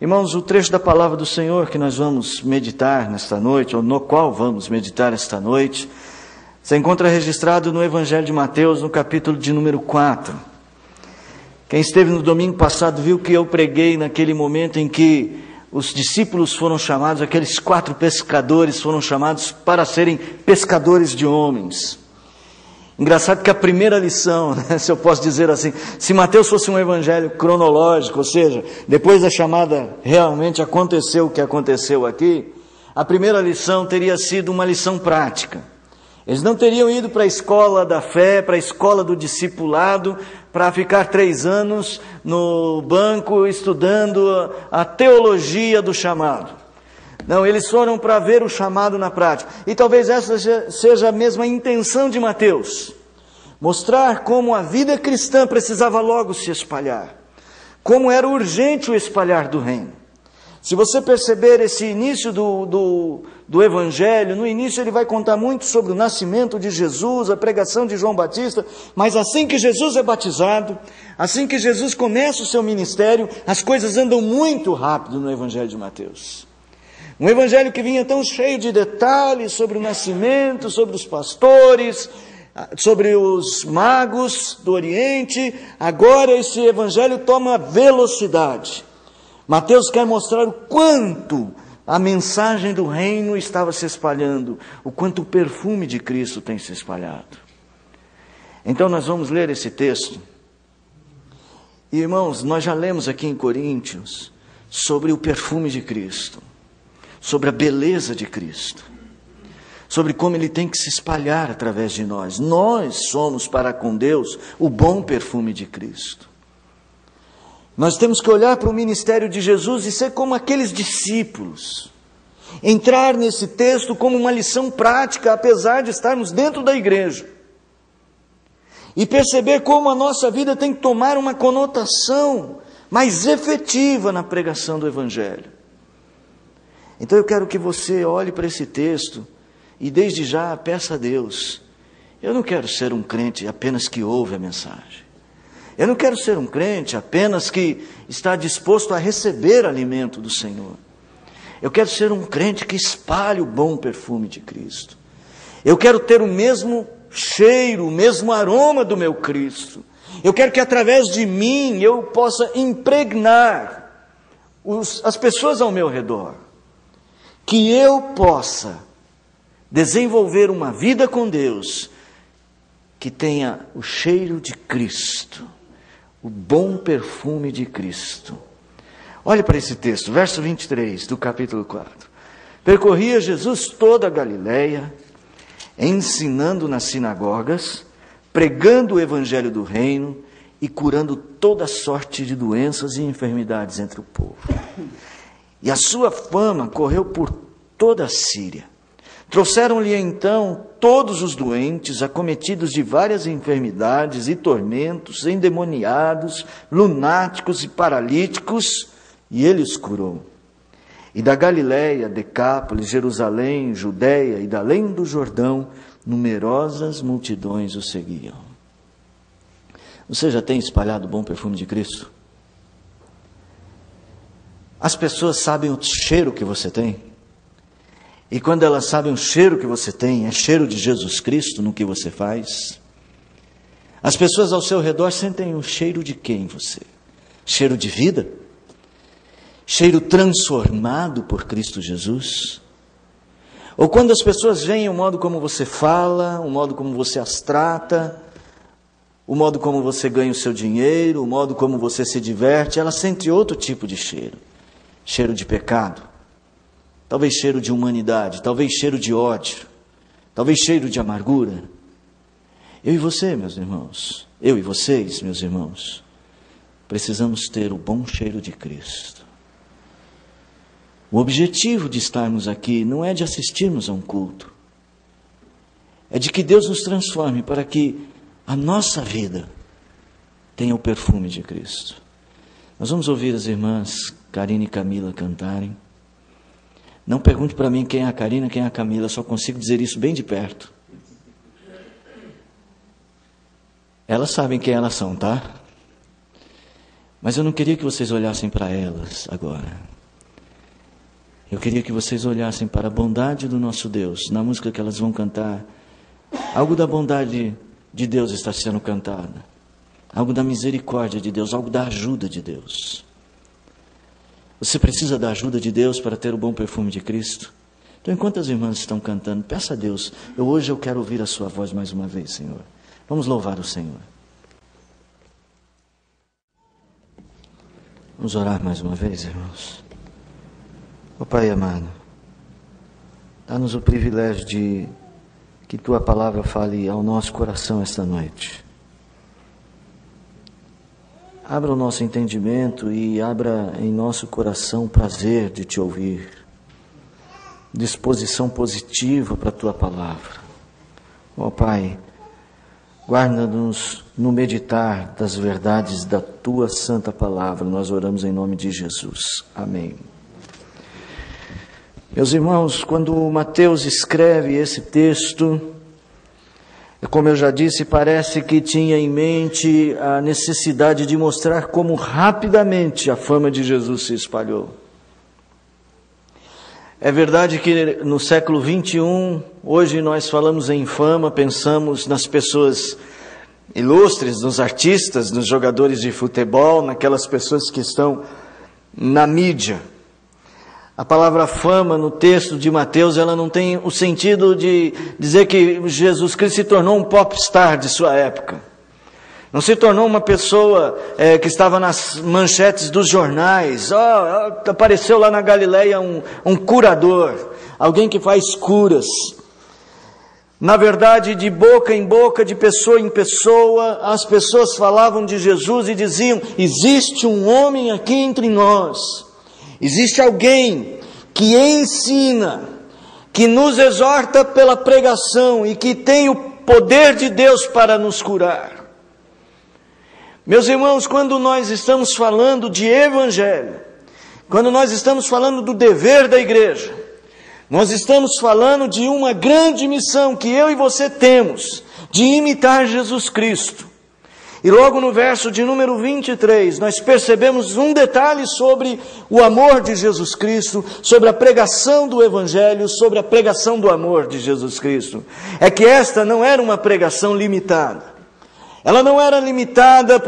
Irmãos, o trecho da palavra do Senhor que nós vamos meditar nesta noite, ou no qual vamos meditar esta noite, se encontra registrado no Evangelho de Mateus, no capítulo de número 4. Quem esteve no domingo passado viu que eu preguei naquele momento em que os discípulos foram chamados, aqueles 4 pescadores foram chamados para serem pescadores de homens. Engraçado que a primeira lição, se eu posso dizer assim, se Mateus fosse um evangelho cronológico, ou seja, depois da chamada realmente aconteceu o que aconteceu aqui, a primeira lição teria sido uma lição prática. Eles não teriam ido para a escola da fé, para a escola do discipulado, para ficar 3 anos no banco estudando a teologia do chamado. Não, eles foram para ver o chamado na prática. E talvez essa seja a mesma intenção de Mateus. Mostrar como a vida cristã precisava logo se espalhar. Como era urgente o espalhar do reino. Se você perceber esse início do Evangelho, no início ele vai contar muito sobre o nascimento de Jesus, a pregação de João Batista, mas assim que Jesus é batizado, assim que Jesus começa o seu ministério, as coisas andam muito rápido no Evangelho de Mateus. Um evangelho que vinha tão cheio de detalhes sobre o nascimento, sobre os pastores, sobre os magos do Oriente. Agora esse evangelho toma velocidade. Mateus quer mostrar o quanto a mensagem do reino estava se espalhando, o quanto o perfume de Cristo tem se espalhado. Então nós vamos ler esse texto. E, irmãos, nós já lemos aqui em Coríntios sobre o perfume de Cristo, sobre a beleza de Cristo, sobre como Ele tem que se espalhar através de nós. Nós somos para com Deus o bom perfume de Cristo. Nós temos que olhar para o ministério de Jesus e ser como aqueles discípulos. Entrar nesse texto como uma lição prática, apesar de estarmos dentro da igreja. E perceber como a nossa vida tem que tomar uma conotação mais efetiva na pregação do Evangelho. Então eu quero que você olhe para esse texto e desde já peça a Deus. Eu não quero ser um crente apenas que ouve a mensagem. Eu não quero ser um crente apenas que está disposto a receber alimento do Senhor. Eu quero ser um crente que espalhe o bom perfume de Cristo. Eu quero ter o mesmo cheiro, o mesmo aroma do meu Cristo. Eu quero que através de mim eu possa impregnar as pessoas ao meu redor. Que eu possa desenvolver uma vida com Deus que tenha o cheiro de Cristo, o bom perfume de Cristo. Olhe para esse texto, verso 23 do capítulo 4. Percorria Jesus toda a Galileia, ensinando nas sinagogas, pregando o evangelho do reino e curando toda sorte de doenças e enfermidades entre o povo. E a sua fama correu por toda a Síria. Trouxeram-lhe então todos os doentes, acometidos de várias enfermidades e tormentos, endemoniados, lunáticos e paralíticos, e ele os curou. E da Galiléia, Decápolis, Jerusalém, Judéia e da além do Jordão, numerosas multidões o seguiam. Você já tem espalhado o bom perfume de Cristo? As pessoas sabem o cheiro que você tem. E quando elas sabem o cheiro que você tem, é cheiro de Jesus Cristo no que você faz. As pessoas ao seu redor sentem o cheiro de quem em você? Cheiro de vida? Cheiro transformado por Cristo Jesus? Ou quando as pessoas veem o modo como você fala, o modo como você as trata, o modo como você ganha o seu dinheiro, o modo como você se diverte, elas sentem outro tipo de cheiro. Cheiro de pecado, talvez cheiro de humanidade, talvez cheiro de ódio, talvez cheiro de amargura. Eu e você, meus irmãos, eu e vocês, meus irmãos, precisamos ter o bom cheiro de Cristo. O objetivo de estarmos aqui não é de assistirmos a um culto, é de que Deus nos transforme para que a nossa vida tenha o perfume de Cristo. Nós vamos ouvir as irmãs Karina e Camila cantarem. Não pergunte para mim quem é a Karina, quem é a Camila, só consigo dizer isso bem de perto. Elas sabem quem elas são, tá? Mas eu não queria que vocês olhassem para elas agora. Eu queria que vocês olhassem para a bondade do nosso Deus. Na música que elas vão cantar, algo da bondade de Deus está sendo cantado. Algo da misericórdia de Deus, algo da ajuda de Deus. Você precisa da ajuda de Deus para ter o bom perfume de Cristo? Então, enquanto as irmãs estão cantando, peça a Deus, hoje eu quero ouvir a sua voz mais uma vez, Senhor. Vamos louvar o Senhor. Vamos orar mais uma vez, irmãos. Ó Pai amado, dá-nos o privilégio de que Tua palavra fale ao nosso coração esta noite. Abra o nosso entendimento e abra em nosso coração o prazer de Te ouvir. Disposição positiva para a Tua palavra. Ó Pai, guarda-nos no meditar das verdades da Tua santa palavra. Nós oramos em nome de Jesus. Amém. Meus irmãos, quando Mateus escreve esse texto, como eu já disse, parece que tinha em mente a necessidade de mostrar como rapidamente a fama de Jesus se espalhou. É verdade que no século 21, hoje nós falamos em fama, pensamos nas pessoas ilustres, nos artistas, nos jogadores de futebol, naquelas pessoas que estão na mídia. A palavra fama no texto de Mateus, ela não tem o sentido de dizer que Jesus Cristo se tornou um popstar de sua época. Não se tornou uma pessoa que estava nas manchetes dos jornais. Apareceu lá na Galileia um curador, alguém que faz curas. Na verdade, de boca em boca, de pessoa em pessoa, as pessoas falavam de Jesus e diziam: existe um homem aqui entre nós. Existe alguém que ensina, que nos exorta pela pregação e que tem o poder de Deus para nos curar. Meus irmãos, quando nós estamos falando de evangelho, quando nós estamos falando do dever da igreja, nós estamos falando de uma grande missão que eu e você temos, de imitar Jesus Cristo. E logo no verso de número 23, nós percebemos um detalhe sobre o amor de Jesus Cristo, sobre a pregação do Evangelho, sobre a pregação do amor de Jesus Cristo. É que esta não era uma pregação limitada. Ela não era limitada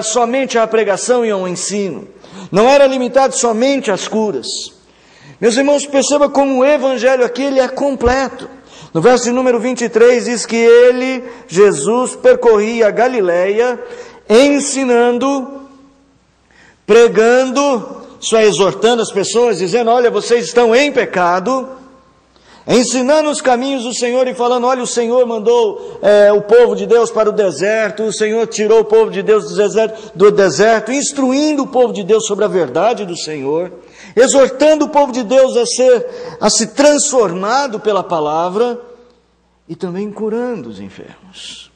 somente à pregação e ao ensino. Não era limitada somente às curas. Meus irmãos, perceba como o Evangelho aqui ele é completo. No verso de número 23 diz que ele, Jesus, percorria a Galileia, ensinando, pregando, só exortando as pessoas, dizendo: olha, vocês estão em pecado, ensinando os caminhos do Senhor e falando: olha, o Senhor mandou o povo de Deus para o deserto, o Senhor tirou o povo de Deus do deserto, instruindo o povo de Deus sobre a verdade do Senhor, exortando o povo de Deus a se transformado pela palavra e também curando os enfermos.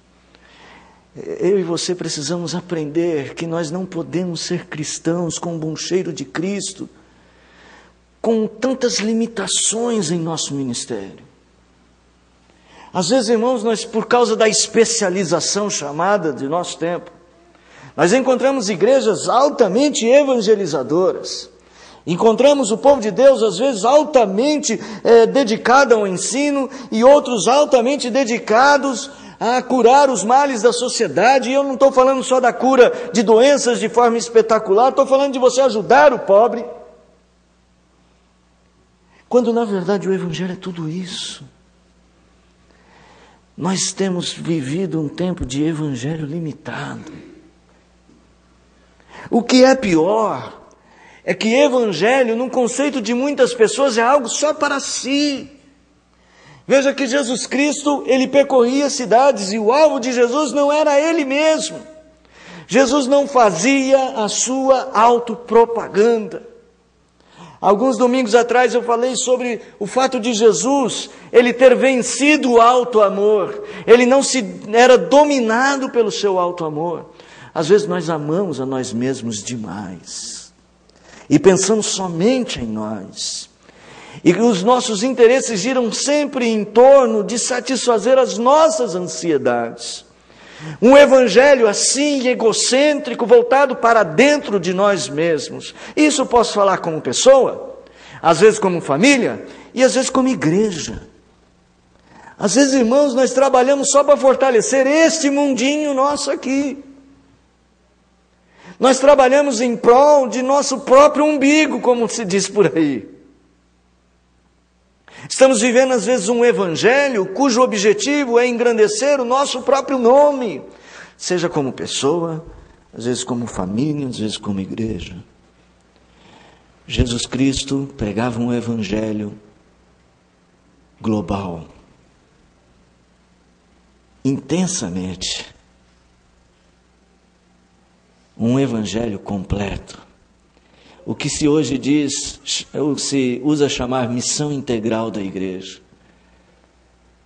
Eu e você precisamos aprender que nós não podemos ser cristãos com um bom cheiro de Cristo, com tantas limitações em nosso ministério. Às vezes, irmãos, nós, por causa da especialização chamada de nosso tempo, nós encontramos igrejas altamente evangelizadoras. Encontramos o povo de Deus, às vezes, altamente dedicado ao ensino e outros altamente dedicados a curar os males da sociedade. E eu não estou falando só da cura de doenças de forma espetacular, estou falando de você ajudar o pobre. Quando, na verdade, o Evangelho é tudo isso. Nós temos vivido um tempo de Evangelho limitado. O que é pior é que Evangelho, no conceito de muitas pessoas, é algo só para si. Veja que Jesus Cristo, ele percorria cidades e o alvo de Jesus não era ele mesmo. Jesus não fazia a sua autopropaganda. Alguns domingos atrás eu falei sobre o fato de Jesus, ele ter vencido o alto amor. Ele não era dominado pelo seu alto amor. Às vezes nós amamos a nós mesmos demais. E pensamos somente em nós. E os nossos interesses giram sempre em torno de satisfazer as nossas ansiedades. Um evangelho assim, egocêntrico, voltado para dentro de nós mesmos. Isso eu posso falar como pessoa, às vezes como família e às vezes como igreja. Às vezes, irmãos, nós trabalhamos só para fortalecer este mundinho nosso aqui. Nós trabalhamos em prol de nosso próprio umbigo, como se diz por aí. Estamos vivendo às vezes um evangelho cujo objetivo é engrandecer o nosso próprio nome, seja como pessoa, às vezes como família, às vezes como igreja. Jesus Cristo pregava um evangelho global, intensamente, um evangelho completo. O que se hoje diz, se usa chamar missão integral da igreja.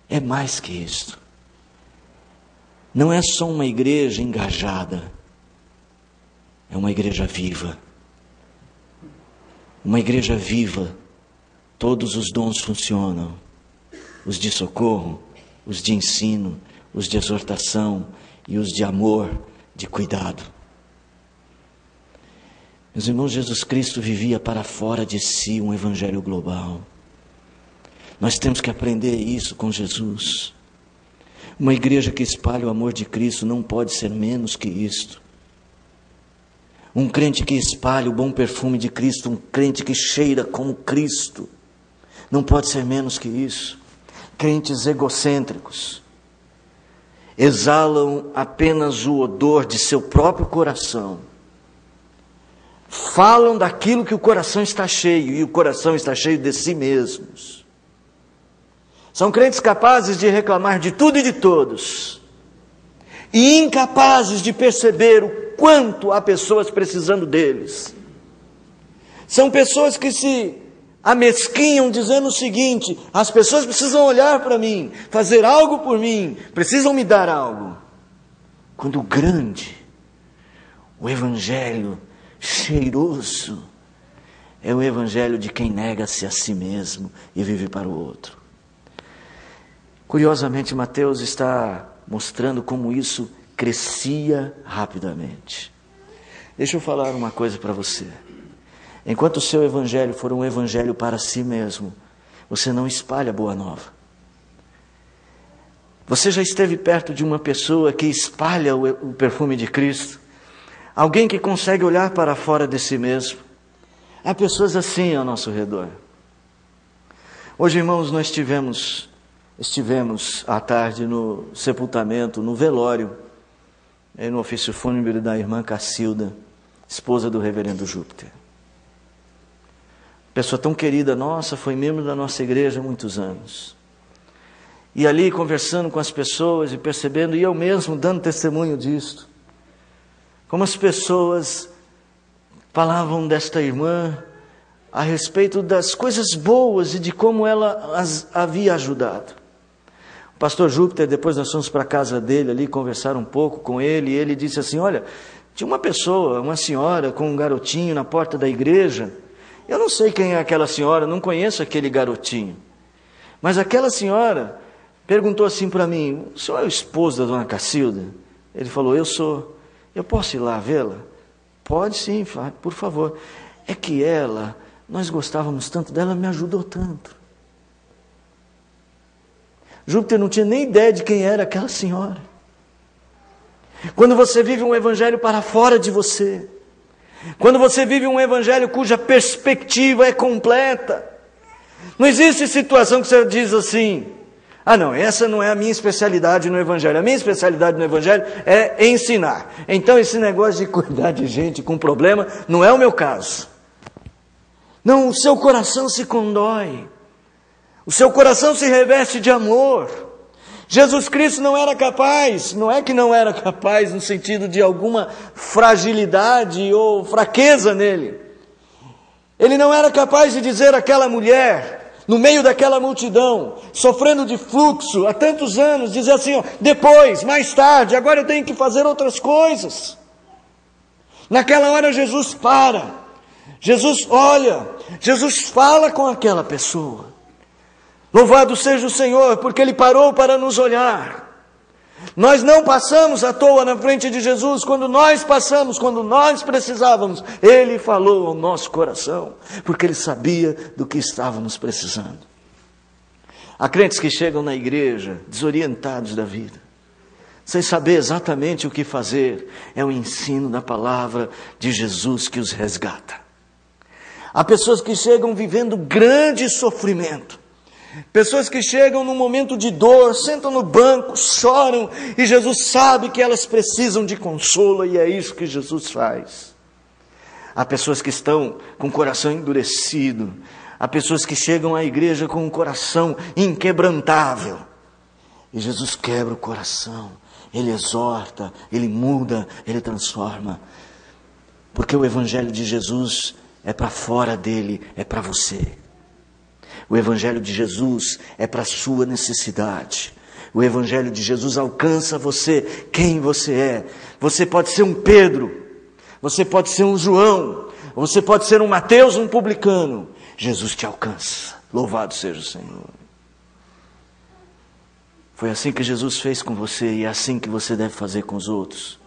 É mais que isto. Não é só uma igreja engajada, é uma igreja viva. Uma igreja viva, todos os dons funcionam. Os de socorro, os de ensino, os de exortação e os de amor, de cuidado. Meus irmãos, Jesus Cristo vivia para fora de si um evangelho global. Nós temos que aprender isso com Jesus. Uma igreja que espalha o amor de Cristo não pode ser menos que isto. Um crente que espalha o bom perfume de Cristo, um crente que cheira como Cristo, não pode ser menos que isso. Crentes egocêntricos exalam apenas o odor de seu próprio coração. Falam daquilo que o coração está cheio, e o coração está cheio de si mesmos. São crentes capazes de reclamar de tudo e de todos, e incapazes de perceber o quanto há pessoas precisando deles. São pessoas que se amesquinham dizendo o seguinte: as pessoas precisam olhar para mim, fazer algo por mim, precisam me dar algo. Quando o grande, o evangelho cheiroso, é o evangelho de quem nega-se a si mesmo e vive para o outro. Curiosamente, Mateus está mostrando como isso crescia rapidamente. Deixa eu falar uma coisa para você. Enquanto o seu evangelho for um evangelho para si mesmo, você não espalha boa nova. Você já esteve perto de uma pessoa que espalha o perfume de Cristo? Alguém que consegue olhar para fora de si mesmo? Há pessoas assim ao nosso redor. Hoje, irmãos, nós estivemos à tarde no sepultamento, no velório, no ofício fúnebre da irmã Cacilda, esposa do reverendo Júpiter. Pessoa tão querida nossa, foi membro da nossa igreja há muitos anos. E ali conversando com as pessoas e percebendo, e eu mesmo dando testemunho disto, como as pessoas falavam desta irmã a respeito das coisas boas e de como ela as havia ajudado. O pastor Júpiter, depois nós fomos para a casa dele ali, conversar um pouco com ele, e ele disse assim: olha, tinha uma pessoa, uma senhora com um garotinho na porta da igreja. Eu não sei quem é aquela senhora, não conheço aquele garotinho. Mas aquela senhora perguntou assim para mim: o senhor é o esposo da dona Cacilda? Ele falou: eu sou. Eu posso ir lá vê-la? Pode sim, por favor. É que nós gostávamos tanto dela, me ajudou tanto. Júpiter não tinha nem ideia de quem era aquela senhora. Quando você vive um evangelho para fora de você, quando você vive um evangelho cuja perspectiva é completa, não existe situação que você diz assim: ah não, essa não é a minha especialidade no evangelho. A minha especialidade no evangelho é ensinar. Então esse negócio de cuidar de gente com problema não é o meu caso. Não, o seu coração se condói. O seu coração se reveste de amor. Jesus Cristo não era capaz, não é que não era capaz no sentido de alguma fragilidade ou fraqueza nele. Ele não era capaz de dizer àquela mulher, no meio daquela multidão, sofrendo de fluxo há tantos anos, dizer assim: ó, depois, mais tarde, agora eu tenho que fazer outras coisas. Naquela hora Jesus para, Jesus olha, Jesus fala com aquela pessoa. Louvado seja o Senhor, porque Ele parou para nos olhar. Nós não passamos à toa na frente de Jesus. Quando nós passamos, quando nós precisávamos, Ele falou ao nosso coração, porque Ele sabia do que estávamos precisando. Há crentes que chegam na igreja desorientados da vida, sem saber exatamente o que fazer. É o ensino da palavra de Jesus que os resgata. Há pessoas que chegam vivendo grande sofrimento, pessoas que chegam num momento de dor, sentam no banco, choram, e Jesus sabe que elas precisam de consolo, e é isso que Jesus faz. Há pessoas que estão com o coração endurecido, há pessoas que chegam à igreja com um coração inquebrantável, e Jesus quebra o coração, Ele exorta, Ele muda, Ele transforma, porque o Evangelho de Jesus é para fora dele, é para você. O Evangelho de Jesus é para a sua necessidade. O Evangelho de Jesus alcança você, quem você é. Você pode ser um Pedro, você pode ser um João, você pode ser um Mateus, um publicano. Jesus te alcança. Louvado seja o Senhor. Foi assim que Jesus fez com você e é assim que você deve fazer com os outros.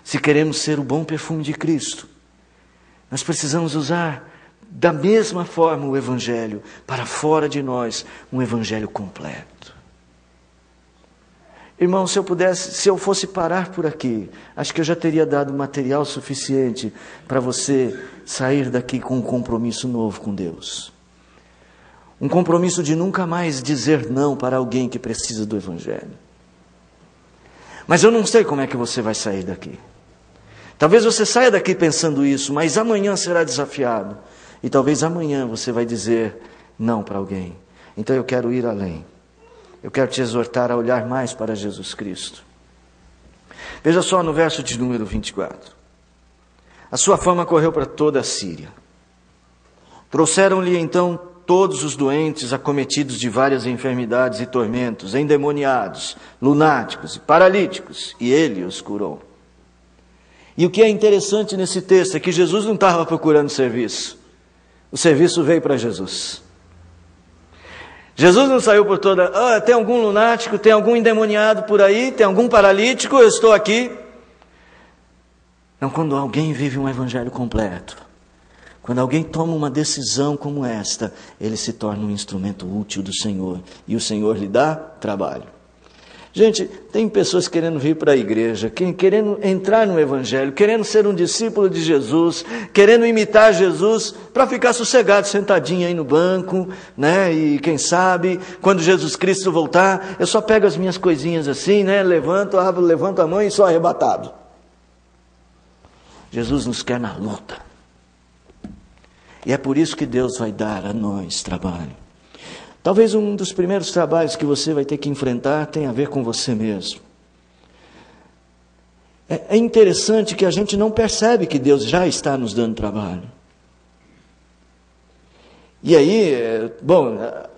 Se queremos ser o bom perfume de Cristo, nós precisamos usar da mesma forma o Evangelho, para fora de nós, um Evangelho completo. Irmão, se eu fosse parar por aqui, acho que eu já teria dado material suficiente para você sair daqui com um compromisso novo com Deus. Um compromisso de nunca mais dizer não para alguém que precisa do Evangelho. Mas eu não sei como é que você vai sair daqui. Talvez você saia daqui pensando isso, mas amanhã será desafiado. E talvez amanhã você vai dizer não para alguém. Então eu quero ir além. Eu quero te exortar a olhar mais para Jesus Cristo. Veja só no verso de número 24. A sua fama correu para toda a Síria. Trouxeram-lhe então todos os doentes acometidos de várias enfermidades e tormentos, endemoniados, lunáticos e paralíticos, e ele os curou. E o que é interessante nesse texto é que Jesus não estava procurando serviço. O serviço veio para Jesus. Jesus não saiu por toda... tem algum lunático, tem algum endemoniado por aí, tem algum paralítico, eu estou aqui. Não, quando alguém vive um evangelho completo, quando alguém toma uma decisão como esta, ele se torna um instrumento útil do Senhor. E o Senhor lhe dá trabalho. Gente, tem pessoas querendo vir para a igreja, querendo entrar no Evangelho, querendo ser um discípulo de Jesus, querendo imitar Jesus, para ficar sossegado, sentadinho aí no banco, né? E quem sabe, quando Jesus Cristo voltar, eu só pego as minhas coisinhas assim, né? Levanto a mão e sou arrebatado. Jesus nos quer na luta. E é por isso que Deus vai dar a nós trabalho. Talvez um dos primeiros trabalhos que você vai ter que enfrentar tenha a ver com você mesmo. É interessante que a gente não percebe que Deus já está nos dando trabalho. E aí,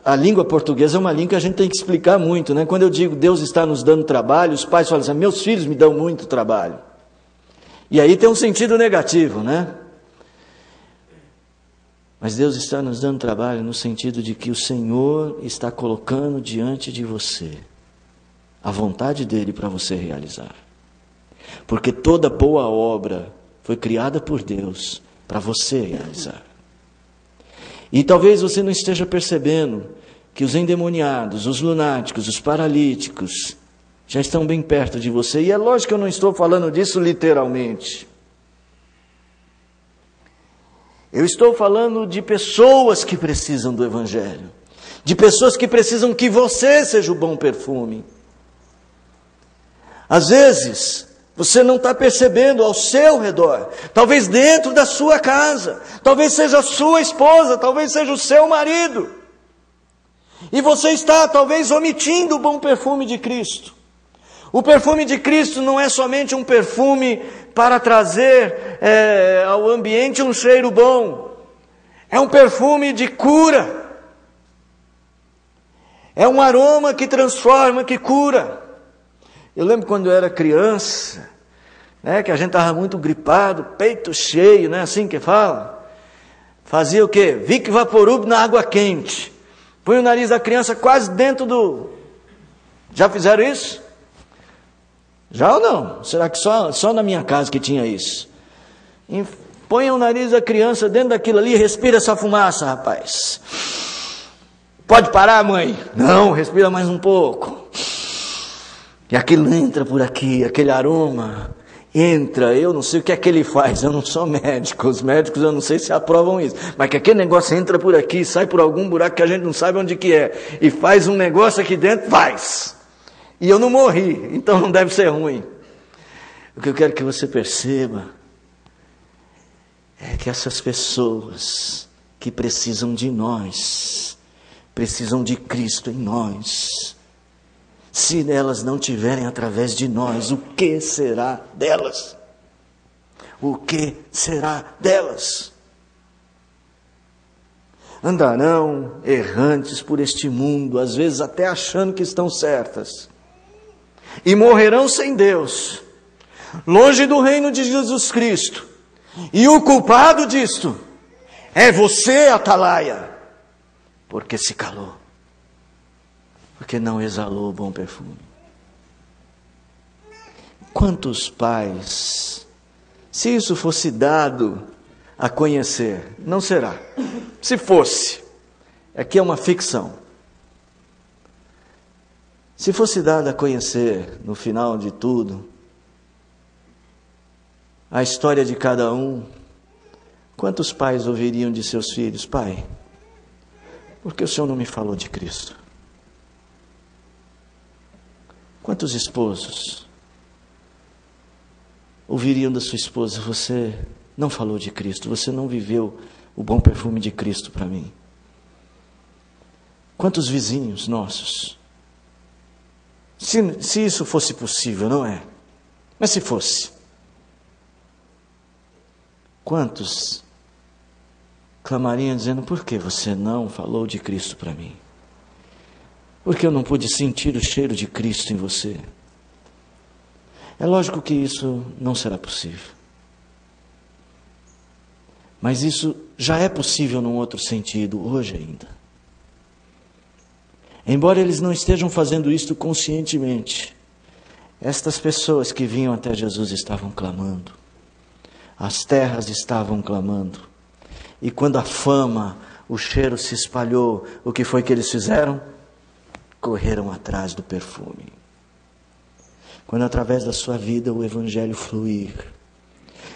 a língua portuguesa é uma língua que a gente tem que explicar muito, né? Quando eu digo Deus está nos dando trabalho, os pais falam assim, meus filhos me dão muito trabalho. E aí tem um sentido negativo, né? Mas Deus está nos dando trabalho no sentido de que o Senhor está colocando diante de você a vontade dEle para você realizar. Porque toda boa obra foi criada por Deus para você realizar. E talvez você não esteja percebendo que os endemoniados, os lunáticos, os paralíticos já estão bem perto de você. E é lógico que eu não estou falando disso literalmente. Eu estou falando de pessoas que precisam do Evangelho, de pessoas que precisam que você seja o bom perfume. Às vezes, você não está percebendo ao seu redor, talvez dentro da sua casa, talvez seja a sua esposa, talvez seja o seu marido, e você está talvez omitindo o bom perfume de Cristo. O perfume de Cristo não é somente um perfume para trazer ao ambiente um cheiro bom. É um perfume de cura. É um aroma que transforma, que cura. Eu lembro quando eu era criança, né, que a gente estava muito gripado, peito cheio, né, assim que fala. Fazia o quê? Vic Vaporub na água quente. Põe o nariz da criança quase dentro do... Já fizeram isso? Já ou não? Será que só na minha casa que tinha isso? Põe o nariz da criança dentro daquilo ali e respira essa fumaça, rapaz. Pode parar, mãe? Não, respira mais um pouco. E aquilo entra por aqui, aquele aroma entra. Eu não sei o que é que ele faz, eu não sou médico. Os médicos eu não sei se aprovam isso. Mas que aquele negócio entra por aqui, sai por algum buraco que a gente não sabe onde que é. E faz um negócio aqui dentro, faz. E eu não morri, então não deve ser ruim. O que eu quero que você perceba é que essas pessoas que precisam de nós, precisam de Cristo em nós, se elas não tiverem através de nós, o que será delas? O que será delas? Andarão errantes por este mundo, às vezes até achando que estão certas, e morrerão sem Deus, longe do reino de Jesus Cristo. E o culpado disto é você, atalaia, porque se calou, porque não exalou o bom perfume. Quantos pais, se isso fosse dado a conhecer, não será. Se fosse, aqui é uma ficção. Se fosse dado a conhecer, no final de tudo, a história de cada um, quantos pais ouviriam de seus filhos: pai, por que o Senhor não me falou de Cristo? Quantos esposos ouviriam da sua esposa: você não falou de Cristo, você não viveu o bom perfume de Cristo para mim? Quantos vizinhos nossos? Se isso fosse possível, não é? Mas se fosse, quantos clamariam dizendo: por que você não falou de Cristo para mim? Por que eu não pude sentir o cheiro de Cristo em você? É lógico que isso não será possível. Mas isso já é possível num outro sentido, hoje ainda. Embora eles não estejam fazendo isto conscientemente, estas pessoas que vinham até Jesus estavam clamando. As terras estavam clamando. E quando a fama, o cheiro se espalhou, o que foi que eles fizeram? Correram atrás do perfume. Quando através da sua vida o Evangelho fluir,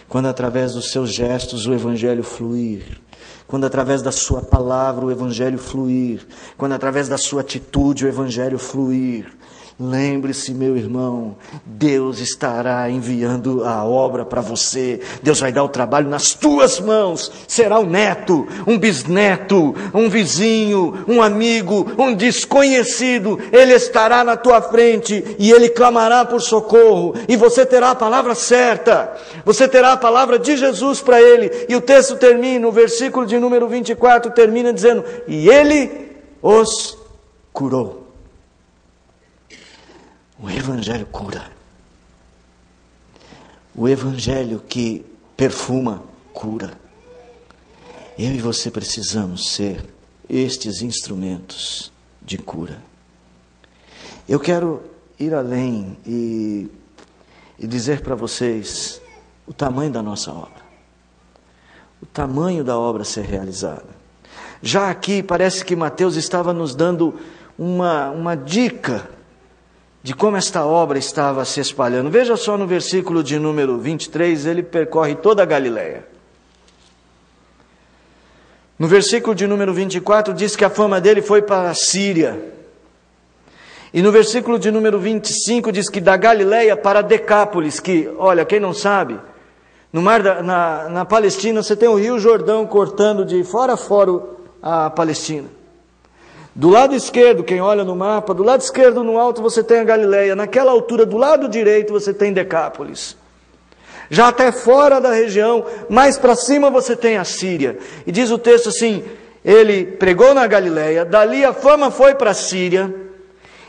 quando através dos seus gestos o Evangelho fluir, quando através da sua palavra o Evangelho fluir, quando através da sua atitude o Evangelho fluir, lembre-se, meu irmão, Deus estará enviando a obra para você. Deus vai dar o trabalho nas tuas mãos. Será um neto, um bisneto, um vizinho, um amigo, um desconhecido. Ele estará na tua frente e ele clamará por socorro. E você terá a palavra certa. Você terá a palavra de Jesus para ele. E o texto termina, o versículo de número 24 termina dizendo: e ele os curou. O Evangelho cura. O Evangelho que perfuma, cura. Eu e você precisamos ser estes instrumentos de cura. Eu quero ir além e dizer para vocês o tamanho da nossa obra. O tamanho da obra a ser realizada. Já aqui parece que Mateus estava nos dando uma dica de como esta obra estava se espalhando. Veja só no versículo de número 23, ele percorre toda a Galileia. No versículo de número 24 diz que a fama dele foi para a Síria. E no versículo de número 25 diz que da Galileia para Decápolis, que, olha, quem não sabe, no mar na Palestina você tem o Rio Jordão cortando de fora a fora a Palestina. Do lado esquerdo, quem olha no mapa, do lado esquerdo no alto você tem a Galileia. Naquela altura, do lado direito, você tem Decápolis. Já até fora da região, mais para cima você tem a Síria. E diz o texto assim: ele pregou na Galileia, dali a fama foi para a Síria,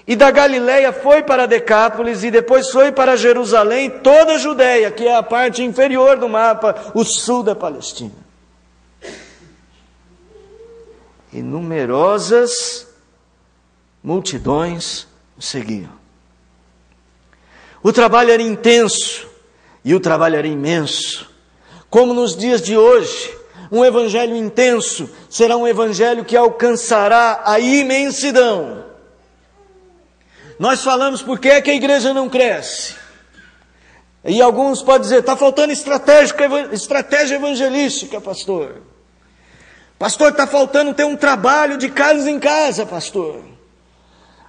e da Galileia foi para Decápolis, e depois foi para Jerusalém, toda a Judeia, que é a parte inferior do mapa, o sul da Palestina. E numerosas multidões o seguiam. O trabalho era intenso e o trabalho era imenso. Como nos dias de hoje, um evangelho intenso será um evangelho que alcançará a imensidão. Nós falamos por que a igreja não cresce. E alguns podem dizer, está faltando estratégia evangelística, pastor. Pastor, está faltando ter um trabalho de casa em casa, pastor.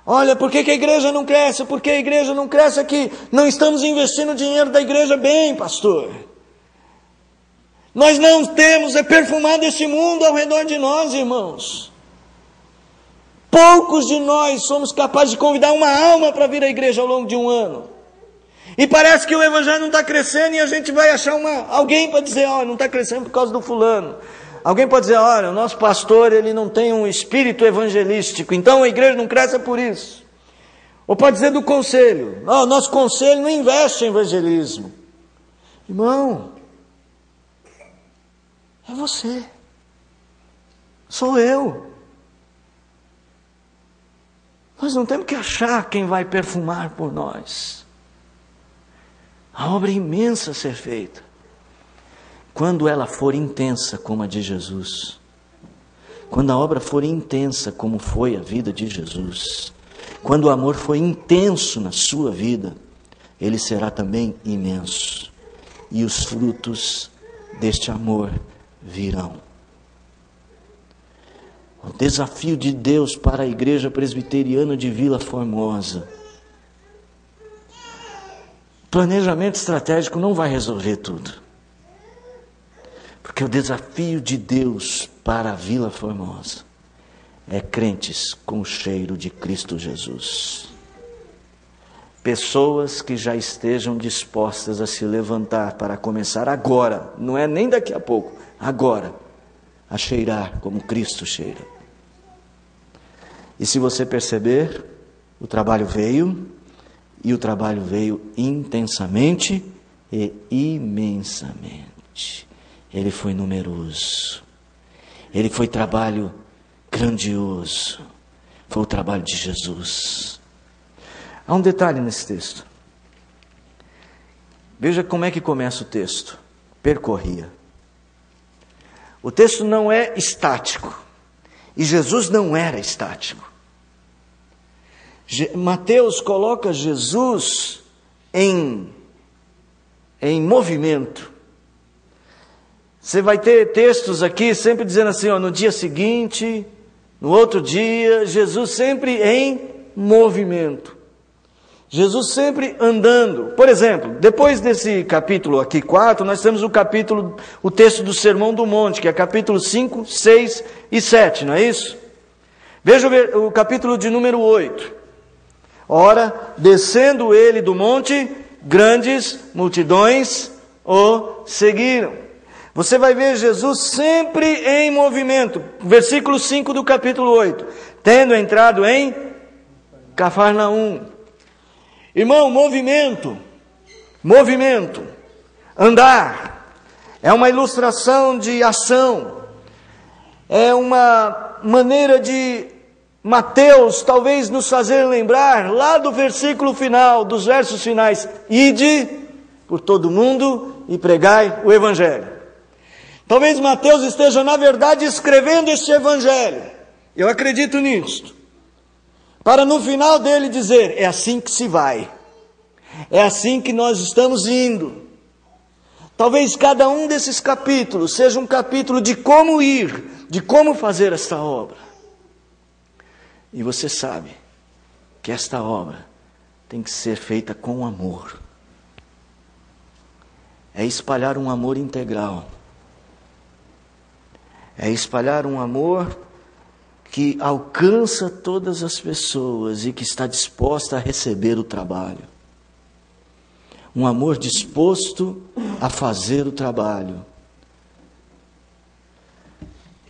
Olha, por que a igreja não cresce? Porque a igreja não cresce é que não estamos investindo o dinheiro da igreja bem, pastor. Nós não temos perfumado esse mundo ao redor de nós, irmãos. Poucos de nós somos capazes de convidar uma alma para vir à igreja ao longo de um ano. E parece que o evangelho não está crescendo e a gente vai achar alguém para dizer, não está crescendo por causa do fulano. Alguém pode dizer, olha, o nosso pastor ele não tem um espírito evangelístico, então a igreja não cresce por isso. Ou pode dizer do conselho, nosso conselho não investe em evangelismo. Irmão, é você, sou eu. Nós não temos que achar quem vai perfumar por nós. A obra é imensa a ser feita. Quando ela for intensa como a de Jesus, quando a obra for intensa como foi a vida de Jesus, quando o amor for intenso na sua vida, ele será também imenso. E os frutos deste amor virão. O desafio de Deus para a Igreja Presbiteriana de Vila Formosa. Planejamento estratégico não vai resolver tudo. Porque o desafio de Deus para a Vila Formosa é crentes com o cheiro de Cristo Jesus. Pessoas que já estejam dispostas a se levantar para começar agora, não é nem daqui a pouco, agora, a cheirar como Cristo cheira. E se você perceber, o trabalho veio, e o trabalho veio intensamente e imensamente. Ele foi numeroso, ele foi trabalho grandioso, foi o trabalho de Jesus. Há um detalhe nesse texto. Veja como é que começa o texto. Percorria. O texto não é estático. E Jesus não era estático. Mateus coloca Jesus em movimento. Você vai ter textos aqui sempre dizendo assim, no dia seguinte, no outro dia, Jesus sempre em movimento. Jesus sempre andando. Por exemplo, depois desse capítulo aqui 4, nós temos o texto do Sermão do Monte, que é capítulo 5, 6 e 7, não é isso? Veja o capítulo de número 8. Ora, descendo ele do monte, grandes multidões o seguiram. Você vai ver Jesus sempre em movimento. Versículo 5 do capítulo 8. Tendo entrado em Cafarnaum. Irmão, movimento, andar, é uma ilustração de ação, é uma maneira de Mateus talvez nos fazer lembrar lá do versículo final, dos versos finais, ide por todo mundo e pregai o Evangelho. Talvez Mateus esteja na verdade escrevendo este Evangelho, eu acredito nisso. Para no final dele dizer, é assim que se vai. É assim que nós estamos indo. Talvez cada um desses capítulos seja um capítulo de como ir, de como fazer esta obra. E você sabe que esta obra tem que ser feita com amor. É espalhar um amor integral. É espalhar um amor que alcança todas as pessoas e que está disposta a receber o trabalho. Um amor disposto a fazer o trabalho.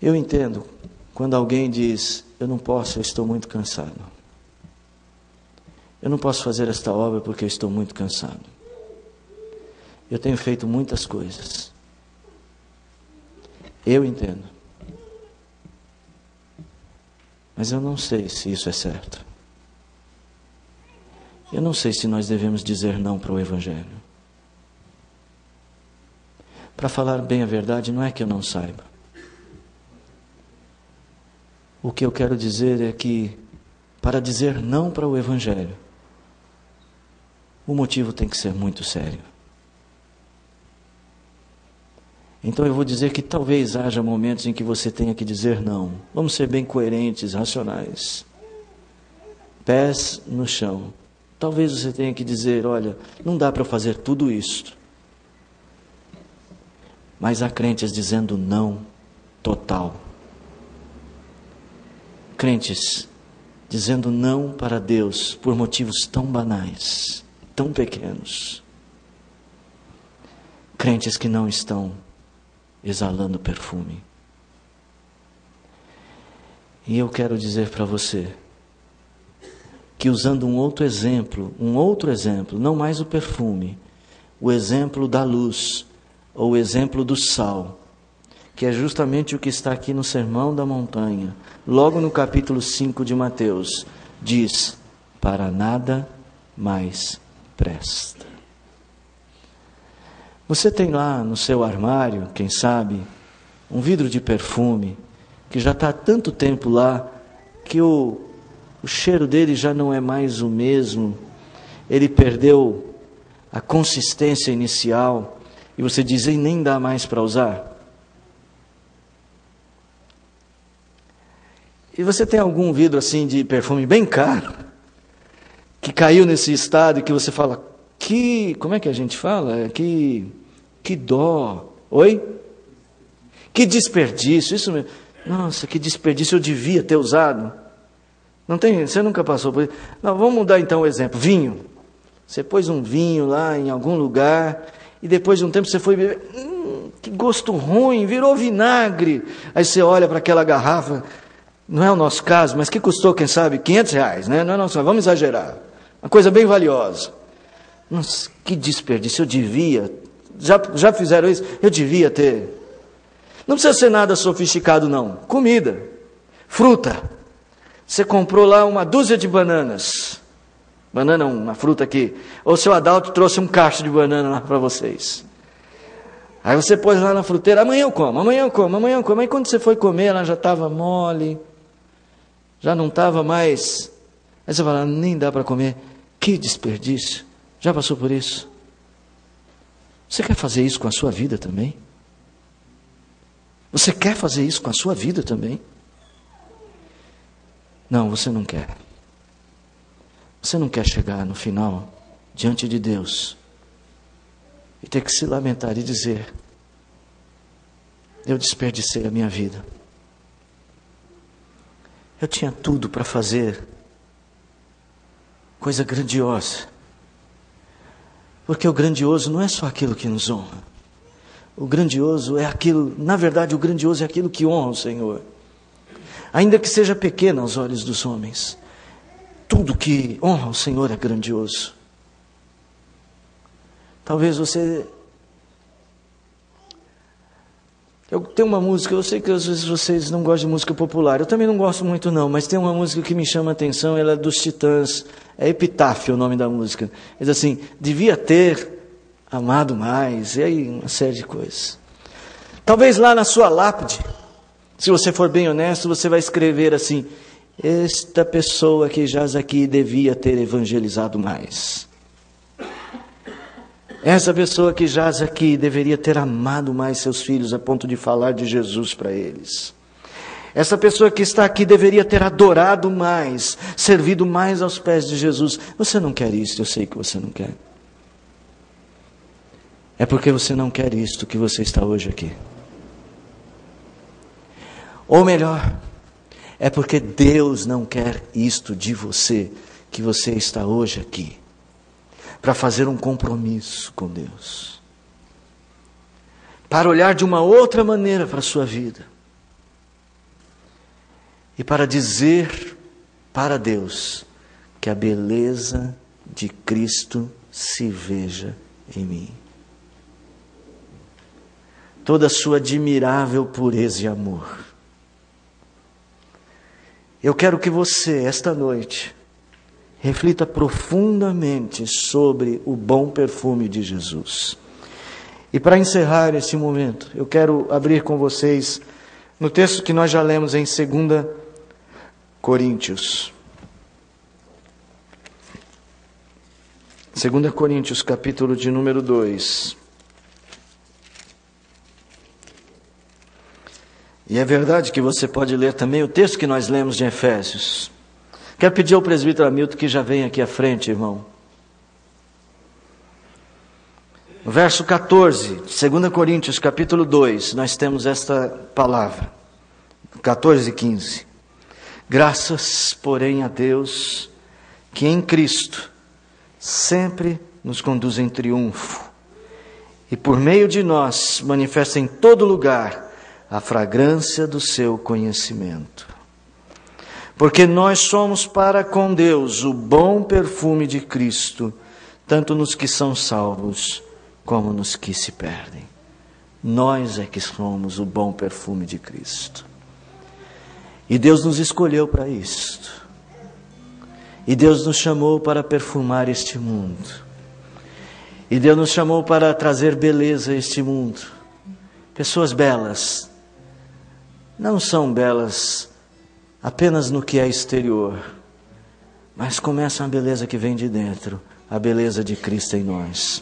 Eu entendo quando alguém diz, eu não posso, eu estou muito cansado. Eu não posso fazer esta obra porque eu estou muito cansado. Eu tenho feito muitas coisas. Eu entendo. Mas eu não sei se isso é certo. Eu não sei se nós devemos dizer não para o Evangelho. Para falar bem a verdade, não é que eu não saiba. O que eu quero dizer é que, para dizer não para o Evangelho, o motivo tem que ser muito sério. Então eu vou dizer que talvez haja momentos em que você tenha que dizer não. Vamos ser bem coerentes, racionais. Pés no chão. Talvez você tenha que dizer, olha, não dá para fazer tudo isto. Mas há crentes dizendo não total. Crentes dizendo não para Deus por motivos tão banais, tão pequenos. Crentes que não estão exalando perfume. E eu quero dizer para você que, usando um outro exemplo, não mais o perfume, o exemplo da luz, ou o exemplo do sal, que é justamente o que está aqui no Sermão da Montanha, logo no capítulo 5 de Mateus, diz: para nada mais presta. Você tem lá no seu armário, quem sabe, um vidro de perfume, que já está há tanto tempo lá, que o cheiro dele já não é mais o mesmo, ele perdeu a consistência inicial, e você diz, e nem dá mais para usar? E você tem algum vidro assim de perfume bem caro, que caiu nesse estado e que você fala, como é que a gente fala? Que dó, oi? Que desperdício, isso mesmo. Nossa, que desperdício, eu devia ter usado. Não tem, você nunca passou por isso? Não, vamos mudar então o exemplo, vinho. Você pôs um vinho lá em algum lugar, e depois de um tempo você foi beber, que gosto ruim, virou vinagre. Aí você olha para aquela garrafa, não é o nosso caso, mas que custou, quem sabe, R$500, né? Não é nosso, vamos exagerar. Uma coisa bem valiosa. Nossa, que desperdício, eu devia. Já fizeram isso? Eu devia ter. Não precisa ser nada sofisticado, não. Comida, fruta. Você comprou lá uma dúzia de bananas. Banana, uma fruta aqui. Ou seu Adalto trouxe um cacho de banana lá para vocês. Aí você pôs lá na fruteira, amanhã eu como. Aí quando você foi comer, ela já estava mole. Já não estava mais. Aí você fala, nem dá para comer. Que desperdício. Já passou por isso? Você quer fazer isso com a sua vida também? Você quer fazer isso com a sua vida também? Não, você não quer. Você não quer chegar no final, diante de Deus, e ter que se lamentar e dizer, eu desperdicei a minha vida. Eu tinha tudo para fazer coisa grandiosa. Porque o grandioso não é só aquilo que nos honra. O grandioso é aquilo, na verdade, o grandioso é aquilo que honra o Senhor. Ainda que seja pequeno aos olhos dos homens, tudo que honra o Senhor é grandioso. Talvez você... Eu tenho uma música, eu sei que às vezes vocês não gostam de música popular, eu também não gosto muito não, mas tem uma música que me chama a atenção, ela é dos Titãs, é Epitáfio o nome da música. Diz assim, devia ter amado mais, e aí uma série de coisas. Talvez lá na sua lápide, se você for bem honesto, você vai escrever assim, esta pessoa que jaz aqui devia ter evangelizado mais. Essa pessoa que jaz aqui deveria ter amado mais seus filhos a ponto de falar de Jesus para eles. Essa pessoa que está aqui deveria ter adorado mais, servido mais aos pés de Jesus. Você não quer isso, eu sei que você não quer. É porque você não quer isto que você está hoje aqui. Ou melhor, é porque Deus não quer isto de você, que você está hoje aqui, para fazer um compromisso com Deus, para olhar de uma outra maneira para a sua vida, e para dizer para Deus que a beleza de Cristo se veja em mim. Toda a sua admirável pureza e amor. Eu quero que você, esta noite, reflita profundamente sobre o bom perfume de Jesus. E para encerrar esse momento, eu quero abrir com vocês no texto que nós já lemos em 2 Coríntios. 2 Coríntios, capítulo de número 2. E é verdade que você pode ler também o texto que nós lemos de Efésios. Quero pedir ao presbítero Hamilton que já venha aqui à frente, irmão. No verso 14, 2 Coríntios, capítulo 2, nós temos esta palavra. 14 e 15. Graças, porém, a Deus, que em Cristo sempre nos conduz em triunfo, e por meio de nós manifesta em todo lugar a fragrância do seu conhecimento. Porque nós somos para com Deus o bom perfume de Cristo, tanto nos que são salvos, como nos que se perdem. Nós é que somos o bom perfume de Cristo. E Deus nos escolheu para isto. E Deus nos chamou para perfumar este mundo. E Deus nos chamou para trazer beleza a este mundo. Pessoas belas não são belas apenas no que é exterior, mas começa a beleza que vem de dentro, a beleza de Cristo em nós.